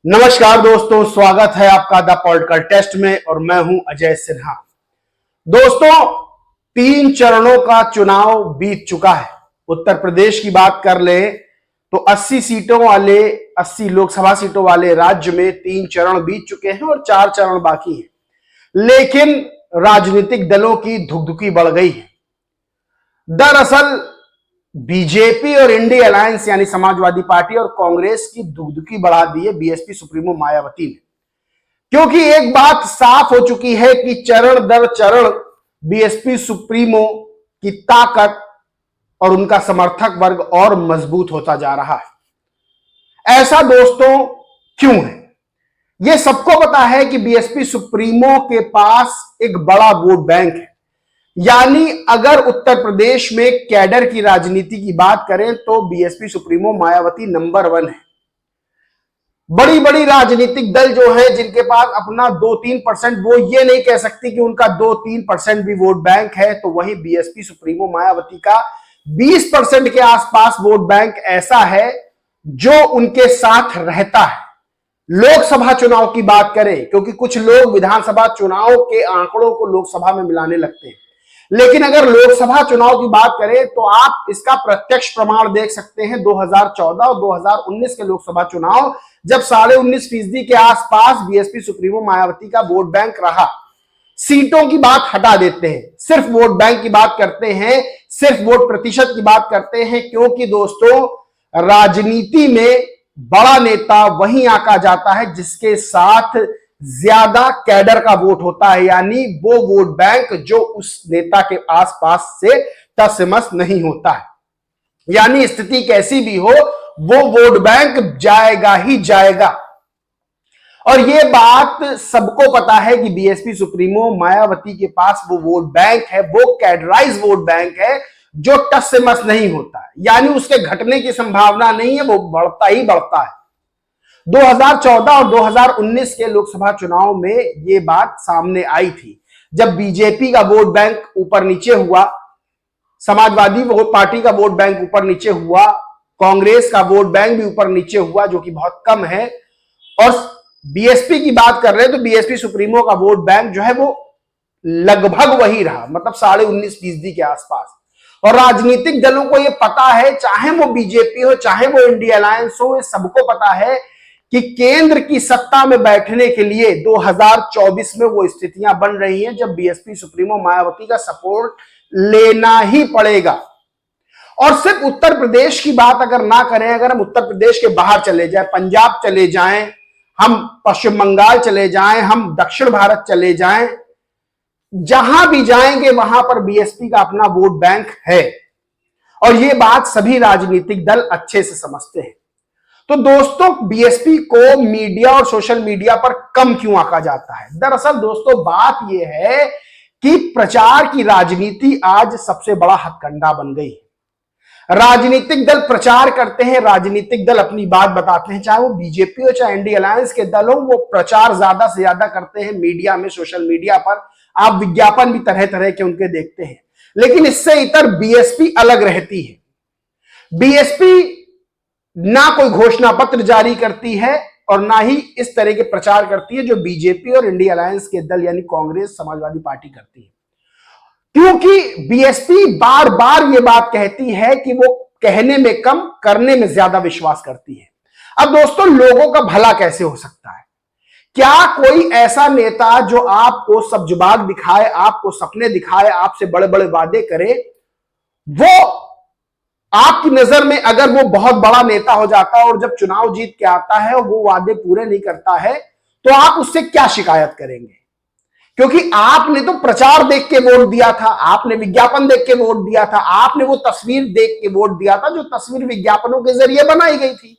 नमस्कार दोस्तों, स्वागत है आपका द पॉलिटिकल टेस्ट में और मैं हूं अजय सिन्हा। दोस्तों, 3 चरणों का चुनाव बीत चुका है। उत्तर प्रदेश की बात कर ले तो 80 लोकसभा सीटों वाले राज्य में 3 चरण बीत चुके हैं और 4 चरण बाकी हैं। लेकिन राजनीतिक दलों की धुकधुकी बढ़ गई है। दरअसल बीजेपी और इंडिया अलायंस यानी समाजवादी पार्टी और कांग्रेस की दुगदुकी बढ़ा दी है बीएसपी सुप्रीमो मायावती ने, क्योंकि एक बात साफ हो चुकी है कि चरण दर चरण बीएसपी सुप्रीमो की ताकत और उनका समर्थक वर्ग और मजबूत होता जा रहा है। ऐसा दोस्तों क्यों है? यह सबको पता है कि बीएसपी सुप्रीमो के पास एक बड़ा वोट बैंक है। यानी अगर उत्तर प्रदेश में कैडर की राजनीति की बात करें तो बीएसपी सुप्रीमो मायावती नंबर 1 है। बड़ी बड़ी राजनीतिक दल जो है जिनके पास अपना 2-3%, वो ये नहीं कह सकती कि उनका 2-3% भी वोट बैंक है, तो वही बीएसपी सुप्रीमो मायावती का 20% के आसपास वोट बैंक ऐसा है जो उनके साथ रहता है। लोकसभा चुनाव की बात करें, क्योंकि कुछ लोग विधानसभा चुनाव के आंकड़ों को लोकसभा में मिलाने लगते हैं, लेकिन अगर लोकसभा चुनाव की बात करें तो आप इसका प्रत्यक्ष प्रमाण देख सकते हैं 2014 और 2019 के लोकसभा चुनाव, जब 19.5% के आसपास बीएसपी सुप्रीमो मायावती का वोट बैंक रहा। सीटों की बात हटा देते हैं, सिर्फ वोट बैंक की बात करते हैं, सिर्फ वोट प्रतिशत की बात करते हैं, क्योंकि दोस्तों राजनीति में बड़ा नेता वही आका जाता है जिसके साथ ज्यादा कैडर का वोट होता है, यानी वो वोट बैंक जो उस नेता के आसपास से टस से मस नहीं होता है। यानी स्थिति कैसी भी हो वो वोट बैंक जाएगा ही जाएगा। और ये बात सबको पता है कि बीएसपी सुप्रीमो मायावती के पास वो वोट बैंक है, वो कैडराइज वोट बैंक है जो टस से मस नहीं होता है, यानी उसके घटने की संभावना नहीं है, वो बढ़ता ही बढ़ता है। 2014 और 2019 के लोकसभा चुनाव में यह बात सामने आई थी, जब बीजेपी का वोट बैंक ऊपर नीचे हुआ, समाजवादी पार्टी का वोट बैंक ऊपर नीचे हुआ, कांग्रेस का वोट बैंक भी ऊपर नीचे हुआ, जो कि बहुत कम है। और बीएसपी की बात कर रहे हैं तो बीएसपी सुप्रीमो का वोट बैंक जो है वो लगभग वही रहा, मतलब 19.5% के आसपास। और राजनीतिक दलों को यह पता है, चाहे वो बीजेपी हो चाहे वो इंडिया अलायंस हो, ये सबको पता है कि केंद्र की सत्ता में बैठने के लिए 2024 में वो स्थितियां बन रही हैं जब बीएसपी सुप्रीमो मायावती का सपोर्ट लेना ही पड़ेगा। और सिर्फ उत्तर प्रदेश की बात अगर ना करें, अगर हम उत्तर प्रदेश के बाहर चले जाएं, पंजाब चले जाएं, हम पश्चिम बंगाल चले जाएं, हम दक्षिण भारत चले जाएं, जहां भी जाएंगे वहां पर बीएसपी का अपना वोट बैंक है। और ये बात सभी राजनीतिक दल अच्छे से समझते हैं। तो दोस्तों बीएसपी को मीडिया और सोशल मीडिया पर कम क्यों आंका जाता है? दरअसल दोस्तों बात यह है कि प्रचार की राजनीति आज सबसे बड़ा हथकंडा बन गई है। राजनीतिक दल प्रचार करते हैं, राजनीतिक दल अपनी बात बताते हैं, चाहे वो बीजेपी हो चाहे इंडिया अलायंस के दल हो, वो प्रचार ज्यादा से ज्यादा करते हैं मीडिया में, सोशल मीडिया पर। आप विज्ञापन भी तरह तरह के उनके देखते हैं, लेकिन इससे इतर बीएसपी अलग रहती है। बीएसपी ना कोई घोषणा पत्र जारी करती है और ना ही इस तरह के प्रचार करती है जो बीजेपी और इंडिया अलायंस के दल यानी कांग्रेस समाजवादी पार्टी करती है, क्योंकि बीएसपी बार बार यह बात कहती है कि वो कहने में कम करने में ज्यादा विश्वास करती है। अब दोस्तों लोगों का भला कैसे हो सकता है? क्या कोई ऐसा नेता जो आपको सब्जबाग दिखाए, आपको सपने दिखाए, आपसे बड़े बड़े वादे करे, वो आपकी नजर में अगर वो बहुत बड़ा नेता हो जाता है और जब चुनाव जीत के आता है और वो वादे पूरे नहीं करता है, तो आप उससे क्या शिकायत करेंगे? क्योंकि आपने तो प्रचार देख के वोट दिया था, आपने विज्ञापन देख के वोट दिया था, आपने वो तस्वीर देख के वोट दिया था जो तस्वीर विज्ञापनों के जरिए बनाई गई थी।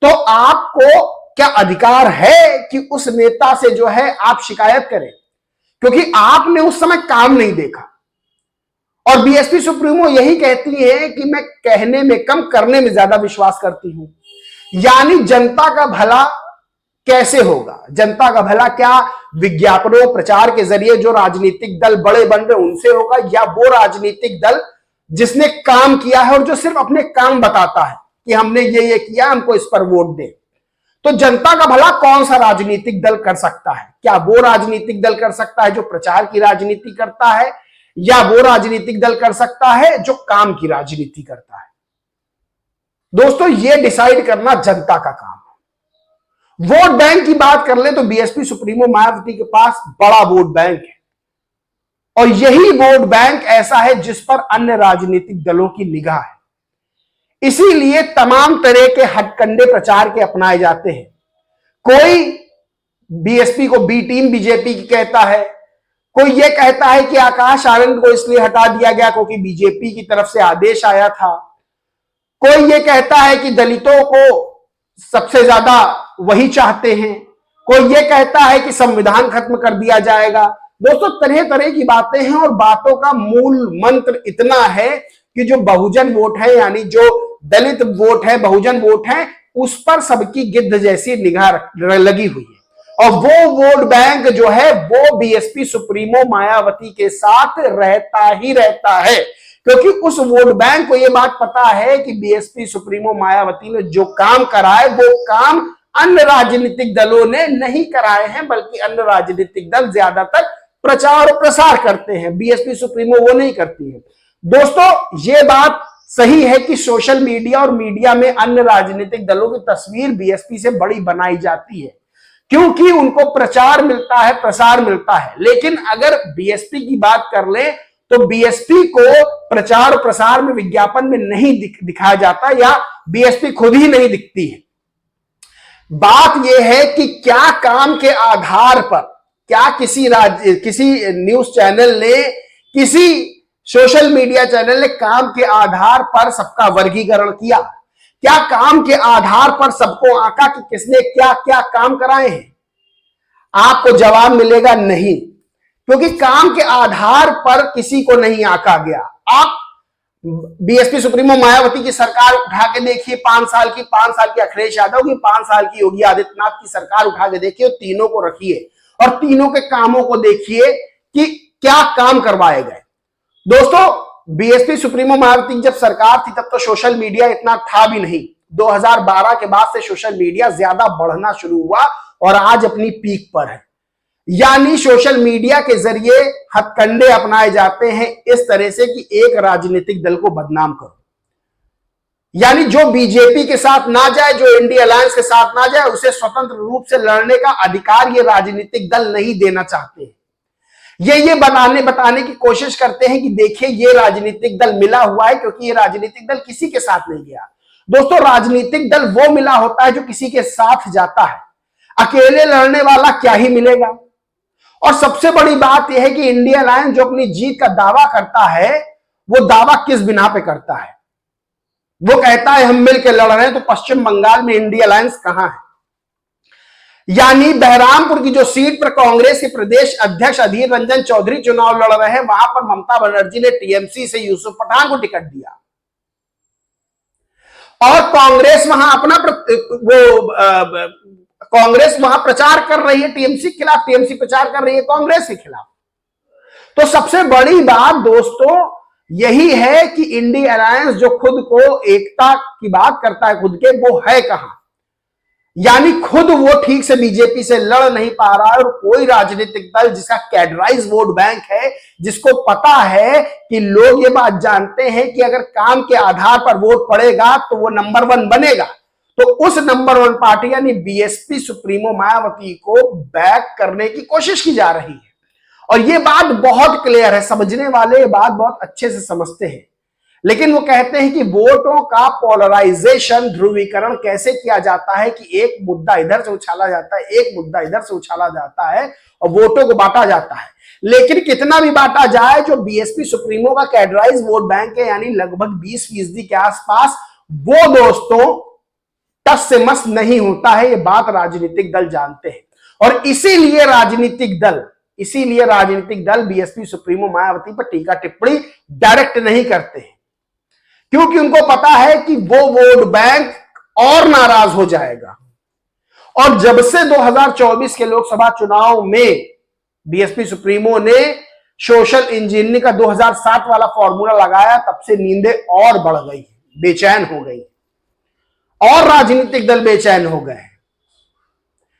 तो आपको क्या अधिकार है कि उस नेता से जो है आप शिकायत करें? क्योंकि आपने उस समय काम नहीं देखा। और बीएसपी सुप्रीमो यही कहती है कि मैं कहने में कम करने में ज्यादा विश्वास करती हूं। यानी जनता का भला कैसे होगा? जनता का भला क्या विज्ञापनों प्रचार के जरिए जो राजनीतिक दल बड़े बन रहे उनसे होगा, या वो राजनीतिक दल जिसने काम किया है और जो सिर्फ अपने काम बताता है कि हमने ये किया, हमको इस पर वोट दे? तो जनता का भला कौन सा राजनीतिक दल कर सकता है? क्या वो राजनीतिक दल कर सकता है जो प्रचार की राजनीति करता है, या वो राजनीतिक दल कर सकता है जो काम की राजनीति करता है? दोस्तों, ये डिसाइड करना जनता का काम है। वोट बैंक की बात कर ले तो बीएसपी सुप्रीमो मायावती के पास बड़ा वोट बैंक है, और यही वोट बैंक ऐसा है जिस पर अन्य राजनीतिक दलों की निगाह है। इसीलिए तमाम तरह के हथकंडे प्रचार के अपनाए जाते हैं। कोई बीएसपी को बी टीम बीजेपी की कहता है, कोई यह कहता है कि आकाश आनंद को इसलिए हटा दिया गया क्योंकि बीजेपी की तरफ से आदेश आया था, कोई यह कहता है कि दलितों को सबसे ज्यादा वही चाहते हैं, कोई यह कहता है कि संविधान खत्म कर दिया जाएगा। दोस्तों, तरह तरह की बातें हैं, और बातों का मूल मंत्र इतना है कि जो बहुजन वोट है, यानी जो दलित वोट है, बहुजन वोट है, उस पर सबकी गिद्ध जैसी निगाह लगी हुई है। और वो वोट बैंक जो है वो बीएसपी सुप्रीमो मायावती के साथ रहता ही रहता है, क्योंकि उस वोट बैंक को यह बात पता है कि बीएसपी सुप्रीमो मायावती ने जो काम कराए वो काम अन्य राजनीतिक दलों ने नहीं कराए हैं, बल्कि अन्य राजनीतिक दल ज्यादातर प्रचार और प्रसार करते हैं, बीएसपी सुप्रीमो वो नहीं करती है। दोस्तों, ये बात सही है कि सोशल मीडिया और मीडिया में अन्य राजनीतिक दलों की तस्वीर बीएसपी से बड़ी बनाई जाती है, क्योंकि उनको प्रचार मिलता है, प्रसार मिलता है। लेकिन अगर बीएसपी की बात कर ले तो बीएसपी को प्रचार और प्रसार में, विज्ञापन में नहीं दिखाया जाता, या बीएसपी खुद ही नहीं दिखती है। बात यह है कि क्या काम के आधार पर, क्या किसी न्यूज चैनल ने, किसी सोशल मीडिया चैनल ने काम के आधार पर सबका वर्गीकरण किया? क्या काम के आधार पर सबको आंका कि किसने क्या क्या काम कराए हैं? आपको जवाब मिलेगा नहीं, क्योंकि काम के आधार पर किसी को नहीं आंका गया। आप बीएसपी सुप्रीमो मायावती की सरकार उठा के देखिए, 5 साल की अखिलेश यादव की, 5 साल की योगी आदित्यनाथ की सरकार उठा के देखिए, तीनों को रखिए और तीनों के कामों को देखिए कि क्या काम करवाए गए। दोस्तों, बीएसपी सुप्रीमो मायावती जब सरकार थी तब तो सोशल मीडिया इतना था भी नहीं। 2012 के बाद से सोशल मीडिया ज्यादा बढ़ना शुरू हुआ और आज अपनी पीक पर है। यानी सोशल मीडिया के जरिए हथकंडे अपनाए जाते हैं इस तरह से कि एक राजनीतिक दल को बदनाम करो। यानी जो बीजेपी के साथ ना जाए, जो इंडिया अलायंस के साथ ना जाए, उसे स्वतंत्र रूप से लड़ने का अधिकार ये राजनीतिक दल नहीं देना चाहते। ये बताने की कोशिश करते हैं कि देखिए ये राजनीतिक दल मिला हुआ है, क्योंकि ये राजनीतिक दल किसी के साथ नहीं गया। दोस्तों, राजनीतिक दल वो मिला होता है जो किसी के साथ जाता है। अकेले लड़ने वाला क्या ही मिलेगा। और सबसे बड़ी बात यह है कि इंडिया अलायंस जो अपनी जीत का दावा करता है, वो दावा किस बिना पे करता है? वो कहता है हम मिलकर लड़ रहे हैं, तो पश्चिम बंगाल में इंडिया अलायंस कहां है? यानी बहरामपुर की जो सीट पर कांग्रेस के प्रदेश अध्यक्ष अधीर रंजन चौधरी चुनाव लड़ रहे हैं, वहां पर ममता बनर्जी ने टीएमसी से यूसुफ पठान को टिकट दिया, और कांग्रेस वहां प्रचार कर रही है टीएमसी के खिलाफ, टीएमसी प्रचार कर रही है कांग्रेस के खिलाफ। तो सबसे बड़ी बात दोस्तों यही है कि इंडिया अलायंस जो खुद को एकता की बात करता है खुद के, वो है कहां? यानी खुद वो ठीक से बीजेपी से लड़ नहीं पा रहा है, और कोई राजनीतिक दल जिसका कैडराइज वोट बैंक है, जिसको पता है कि लोग ये बात जानते हैं कि अगर काम के आधार पर वोट पड़ेगा तो वो नंबर 1 बनेगा, तो उस नंबर 1 पार्टी यानी बीएसपी सुप्रीमो मायावती को बैक करने की कोशिश की जा रही है। और ये बात बहुत क्लियर है, समझने वाले ये बात बहुत अच्छे से समझते हैं। लेकिन वो कहते हैं कि वोटों का पोलराइजेशन, ध्रुवीकरण कैसे किया जाता है कि एक मुद्दा इधर से उछाला जाता है, एक मुद्दा इधर से उछाला जाता है और वोटों को बांटा जाता है। लेकिन कितना भी बांटा जाए, जो बीएसपी सुप्रीमो का कैडराइज वोट बैंक है, यानी लगभग 20% के आसपास, वो दोस्तों टस से मस नहीं होता है। ये बात राजनीतिक दल जानते हैं, और इसीलिए राजनीतिक दल बीएसपी सुप्रीमो मायावती पर टीका टिप्पणी डायरेक्ट नहीं करते हैं, क्योंकि उनको पता है कि वो वोट बैंक और नाराज हो जाएगा। और जब से 2024 के लोकसभा चुनाव में बीएसपी सुप्रीमो ने सोशल इंजीनियरिंग का 2007 वाला फॉर्मूला लगाया, तब से नींदें और बढ़ गई, बेचैन हो गई, और राजनीतिक दल बेचैन हो गए।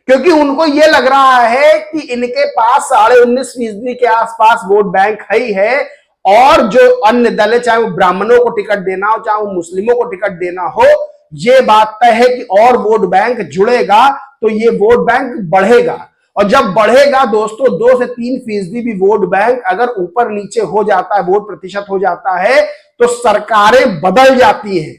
क्योंकि उनको यह लग रहा है कि इनके पास 19.5% के आसपास वोट बैंक ही है और जो अन्य दल है, चाहे वो ब्राह्मणों को टिकट देना हो, चाहे वो मुस्लिमों को टिकट देना हो, ये बात तय है कि और वोट बैंक जुड़ेगा तो ये वोट बैंक बढ़ेगा। और जब बढ़ेगा दोस्तों 2 से 3% भी वोट बैंक अगर ऊपर नीचे हो जाता है, वोट प्रतिशत हो जाता है, तो सरकारें बदल जाती हैं।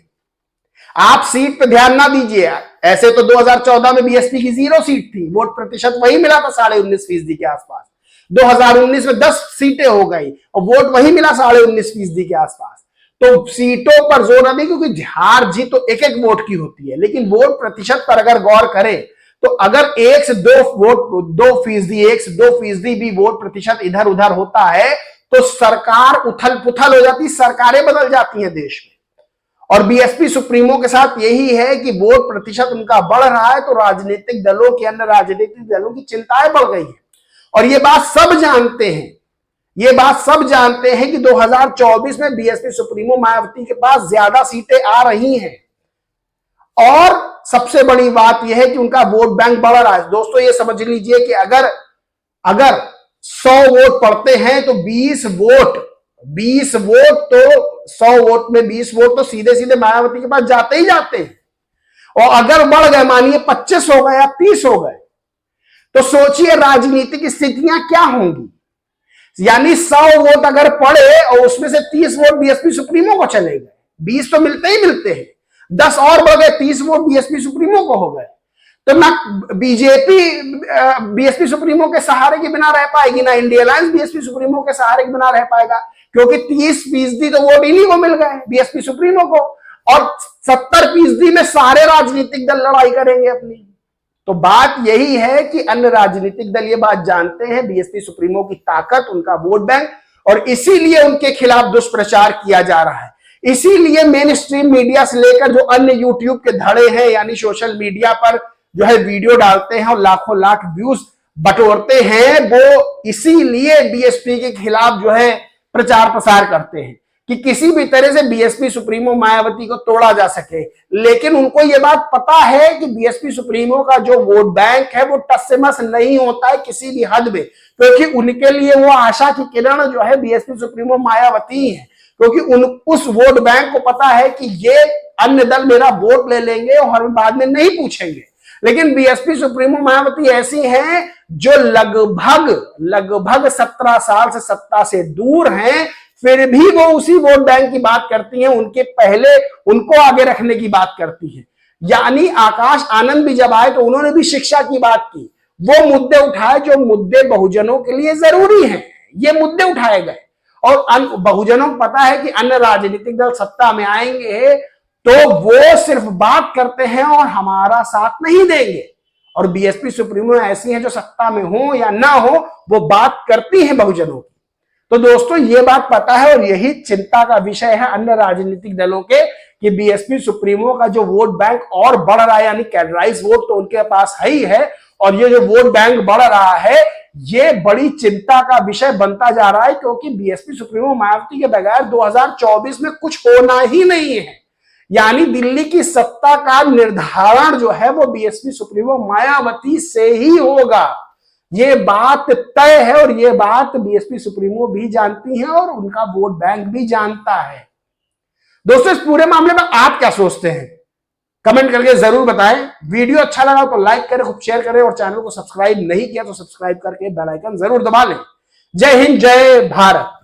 आप सीट पे ध्यान ना दीजिए, ऐसे तो 2014 में बीएसपी की 0 सीट थी, वोट प्रतिशत वही मिला था 19.5% के आसपास। 2019 में 10 सीटें हो गई और वोट वही मिला 19.5% के आसपास। तो सीटों पर जोर नहीं, क्योंकि हार जीत तो एक एक वोट की होती है, लेकिन वोट प्रतिशत पर अगर गौर करें तो अगर 1 से 2 वोट 2%, 1 से 2% भी वोट प्रतिशत इधर उधर होता है तो सरकार उथल पुथल हो जाती, सरकारें बदल जाती हैं देश में। और बीएसपी सुप्रीमो के साथ यही है कि वोट प्रतिशत उनका बढ़ रहा है तो राजनीतिक दलों की, अन्य राजनीतिक दलों की चिंताएं बढ़ गई हैं। और ये बात सब जानते हैं, ये बात सब जानते हैं कि 2024 में बीएसपी सुप्रीमो मायावती के पास ज्यादा सीटें आ रही हैं। और सबसे बड़ी बात यह है कि उनका वोट बैंक बढ़ रहा है। दोस्तों ये समझ लीजिए कि अगर 100 वोट पड़ते हैं तो 20 वोट तो 100 वोट में 20 वोट तो सीधे सीधे मायावती के पास जाते ही जाते हैं। और अगर बढ़ गए, मानिए 25 हो गए या 30 हो गए, तो सोचिए राजनीतिक स्थितियां क्या होंगी। यानी 100 वोट अगर पड़े और उसमें से 30 वोट बीएसपी सुप्रीमो को चले गए, 20 तो मिलते ही मिलते हैं, 10 और बढ़ गए, 30 वोट बीएसपी सुप्रीमो को हो गए, तो ना बीजेपी बीएसपी सुप्रीमो के सहारे के बिना रह पाएगी, ना इंडिया अलायंस बीएसपी सुप्रीमो के सहारे के बिना रह पाएगा, क्योंकि 30% तो वोट इन्हीं को मिल गए बीएसपी सुप्रीमो को, और 70% में सारे राजनीतिक दल लड़ाई करेंगे अपनी। तो बात यही है कि अन्य राजनीतिक दल ये बात जानते हैं बीएसपी सुप्रीमो की ताकत, उनका वोट बैंक, और इसीलिए उनके खिलाफ दुष्प्रचार किया जा रहा है। इसीलिए मेन स्ट्रीम मीडिया से लेकर जो अन्य यूट्यूब के धड़े हैं, यानी सोशल मीडिया पर जो है वीडियो डालते हैं और लाखों लाख व्यूज बटोरते हैं, वो इसीलिए बीएसपी के खिलाफ जो है प्रचार प्रसार करते हैं कि किसी भी तरह से बीएसपी सुप्रीमो मायावती को तोड़ा जा सके। लेकिन उनको यह बात पता है कि बीएसपी सुप्रीमो का जो वोट बैंक है वो टस से मस नहीं होता है किसी भी हद में, क्योंकि उनके लिए वो आशा की किरण जो है बीएसपी सुप्रीमो मायावती है, क्योंकि उस वोट बैंक को पता है कि ये अन्य दल मेरा वोट ले लेंगे और हमें बाद में नहीं पूछेंगे। लेकिन बीएसपी सुप्रीमो मायावती ऐसी हैं जो लगभग 17 साल से सत्ता से दूर हैं, फिर भी वो उसी वोट बैंक की बात करती हैं, उनके पहले उनको आगे रखने की बात करती है। यानी आकाश आनंद भी जब आए तो उन्होंने भी शिक्षा की बात की, वो मुद्दे उठाए जो मुद्दे बहुजनों के लिए जरूरी हैं, ये मुद्दे उठाए गए। और बहुजनों को पता है कि अन्य राजनीतिक दल सत्ता में आएंगे तो वो सिर्फ बात करते हैं और हमारा साथ नहीं देंगे, और बीएसपी सुप्रीमो ऐसी हैं जो सत्ता में हो या ना हो वो बात करती हैं बहुजनों की। तो दोस्तों ये बात पता है और यही चिंता का विषय है अन्य राजनीतिक दलों के कि बीएसपी सुप्रीमो का जो वोट बैंक और बढ़ रहा है, यानी कैडराइज वोट तो उनके पास है ही है, और ये जो वोट बैंक बढ़ रहा है ये बड़ी चिंता का विषय बनता जा रहा है, क्योंकि बीएसपी सुप्रीमो मायावती के बगैर 2024 में कुछ होना ही नहीं है। यानी दिल्ली की सत्ता का निर्धारण जो है वो बीएसपी सुप्रीमो मायावती से ही होगा, ये बात तय है, और ये बात बीएसपी सुप्रीमो भी जानती है और उनका वोट बैंक भी जानता है। दोस्तों इस पूरे मामले में आप क्या सोचते हैं, कमेंट करके जरूर बताएं। वीडियो अच्छा लगा तो लाइक करें, खूब शेयर करें, और चैनल को सब्सक्राइब नहीं किया तो सब्सक्राइब करके बेल आइकन जरूर दबा लें। जय हिंद, जय भारत।